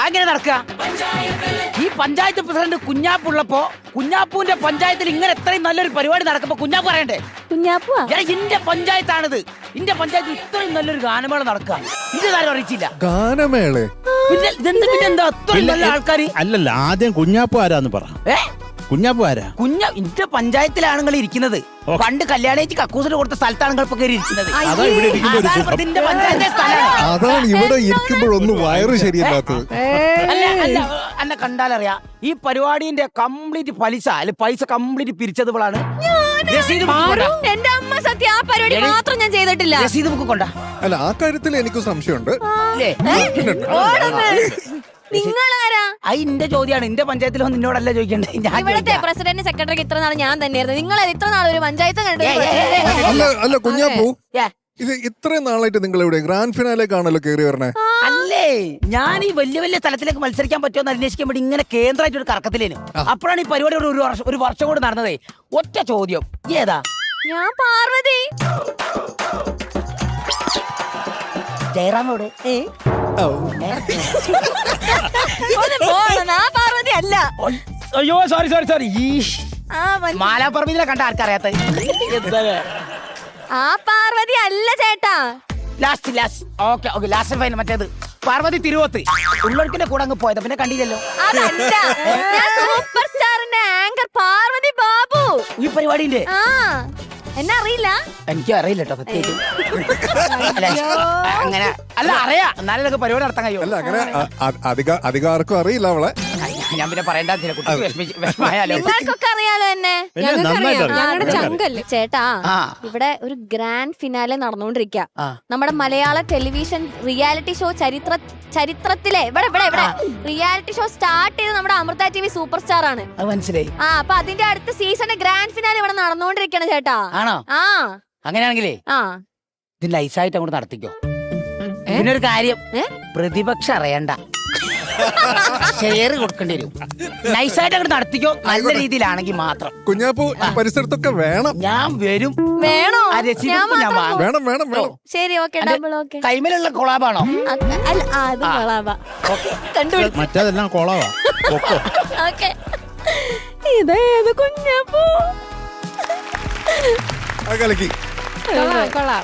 അങ്ങനെ നടക്കുക. ഈ പഞ്ചായത്ത് പ്രസിഡന്റ് കുഞ്ഞാപ്പുള്ളപ്പോ കുഞ്ഞാപ്പൂന്റെ പഞ്ചായത്തിൽ ഇങ്ങനെ എത്രയും നല്ലൊരു പരിപാടി നടക്കുമ്പോ കുഞ്ഞാപ്പു പറയണ്ടേ? കുഞ്ഞാപ്പുവാ ഇന്റെ പഞ്ചായത്താണിത്. ഇന്റെ പഞ്ചായത്തിൽ ഇത്രയും നല്ലൊരു ഗാനമേള നടക്കുക. ഇത് കാര്യം അറിയിച്ചില്ല. ഗാനമേള പിന്നെന്താ അത്രയും നല്ല ആൾക്കാര്? അല്ലല്ല, ആദ്യം കുഞ്ഞാപ്പു ആരാന്ന് പറ. കുഞ്ഞാപ്പു ആരാ? ഇന്റെ പഞ്ചായത്തിലാണുങ്ങൾ ഇരിക്കുന്നത്. പണ്ട് കല്യാണേച്ചി കക്കൂസിന് കൊടുത്ത സ്ഥലത്താണ് ഇപ്പൊ കയറി ഇരിക്കുന്നത്. ഇതിന്റെ പഞ്ചായത്തെ സ്ഥലമാണ്. അതാണ് ഇവിടെ ഇരിക്കുമ്പോഴൊന്നും വയറ് ശരിയല്ലാത്തത്. അല്ല കണ്ടാലറിയാം ഈ പരിപാടിന്റെ കംപ്ലീറ്റ് പൈസ കംപ്ലീറ്റ് പിരിച്ചതുകളാണ്. എന്റെ അമ്മ സത്യം ആ പരിപാടി മാത്രം ഞാൻ ചെയ്തിട്ടില്ല. രസീത് ബുക്ക് കൊണ്ടാ. അല്ല, ആ കാര്യത്തിൽ എനിക്ക് സംശയമുണ്ട്. നിങ്ങളാരാ? അതിന്റെ ചോദ്യമാണ്. എന്റെ പഞ്ചായത്തിൽ വന്ന് നിന്നോടല്ല ചോദിക്കണ്ടേ. ഇവിടുത്തെ പ്രസിഡന്റ് സെക്രട്ടറി ഇത്ര നാൾ ഞാൻ തന്നെയായിരുന്നു. നിങ്ങൾ ഇത്ര നാൾ ഒരു പഞ്ചായത്ത് അല്ല കുഞ്ഞാപ്പൂ, ഇത് ഇത്രയും നാളായിട്ട് നിങ്ങൾ ഇവിടെ ഗ്രാൻഡ് ഫിനാലേക്കാണല്ലോ കയറി വരണേ. അല്ലേ, ഞാൻ ഈ വലിയ വലിയ തലത്തിലേക്ക് മത്സരിക്കാൻ പറ്റുമെന്ന് അന്വേഷിക്കാൻ വേണ്ടി ഇങ്ങനെ കേന്ദ്രമായിട്ട് ഒരു കറക്കത്തിലേനു. അപ്പോഴാണ് ഈ പരിപാടി ഒരു വർഷം കൊണ്ട് നടന്നതേ. ഒറ്റ ചോദ്യം, ഏതാ? ഞാൻ പാർവതി. ജയറാമോട് പാർവതി അല്ല. അയ്യോ സോറി മാലാപ്പറമ്പിനെ കണ്ട ആർക്കറിയാത്ത? ആ പാർവതി അല്ല ചേട്ടാ. ലാസ്റ്റ് ഫൈനൽ മറ്റേത് പാർവതി തിരുവോത്ത് ഉള്ളൊഴുക്കിന്റെ കൂടെ അങ്ങ് പോയത്. പിന്നെ കണ്ടില്ലല്ലോ. അതല്ല, സൂപ്പർ സ്റ്റാറിന്റെ ആങ്കർ പാർവതി ബാബു. ഈ പരിപാടിന്റെ എന്നെ അറിയില്ല? എനിക്ക് അറിയില്ല കേട്ടോ സത്യം. അങ്ങനെ അല്ല അറിയാം, എന്നാലും പരിപാടി നടത്താൻ കഴിയും. അല്ല, അങ്ങനെ അധികാർക്കും അറിയില്ല അവളെ. ഞാൻ പിന്നെ പറയണ്ട, വിഷമായാലോ. നിങ്ങൾക്കൊക്കെ അറിയാലോ എന്നെ. ചേട്ടാ, ഇവിടെ ഒരു ഗ്രാൻഡ് ഫിനാലെ നടന്നുകൊണ്ടിരിക്കുക. നമ്മുടെ മലയാള ടെലിവിഷൻ റിയാലിറ്റി ഷോ ചരിത്രത്തിലെ ഇവിടെ റിയാലിറ്റി ഷോ സ്റ്റാർട്ട് ചെയ്ത് നമ്മുടെ അമൃത TV സൂപ്പർ സ്റ്റാർ ആണ്. മനസ്സിലായി. അപ്പൊ അതിന്റെ അടുത്ത സീസണിന്റെ ഗ്രാൻഡ് ഫിനാലെ ഇവിടെ നടന്നുകൊണ്ടിരിക്കണം ചേട്ടാ. ആണോ? അങ്ങനെയാണെങ്കിലേ ഇത് നൈസായിട്ട് അങ്ങോട്ട് നടത്തിക്കോ. ഇതിനൊരു കാര്യം, പ്രതിപക്ഷം അറിയണ്ട, ഷെയർ കൊടുക്കേണ്ടി വരും. നൈസായിട്ട് അങ്ങോട്ട് നടത്തിക്കോ. നല്ല രീതിയിലാണെങ്കിൽ മാത്രം. കുഞ്ഞാപ്പൂ പരിസരത്തൊക്കെ വേണം. ഞാൻ വരും. വേണോ? വേണം. ശരി, ഓക്കെ. Double okay. കൈമേലുള്ള കൊളാബാണോ? അല്ല, അത് കൊളാബാ. കണ്ടുപിടിച്ചു. മറ്റേതെല്ലാം കൊളാവാ. ഓക്കെ. ഇതേത് കുഞ്ഞാപ്പൂ? കലക്കി കൊള്ളാം.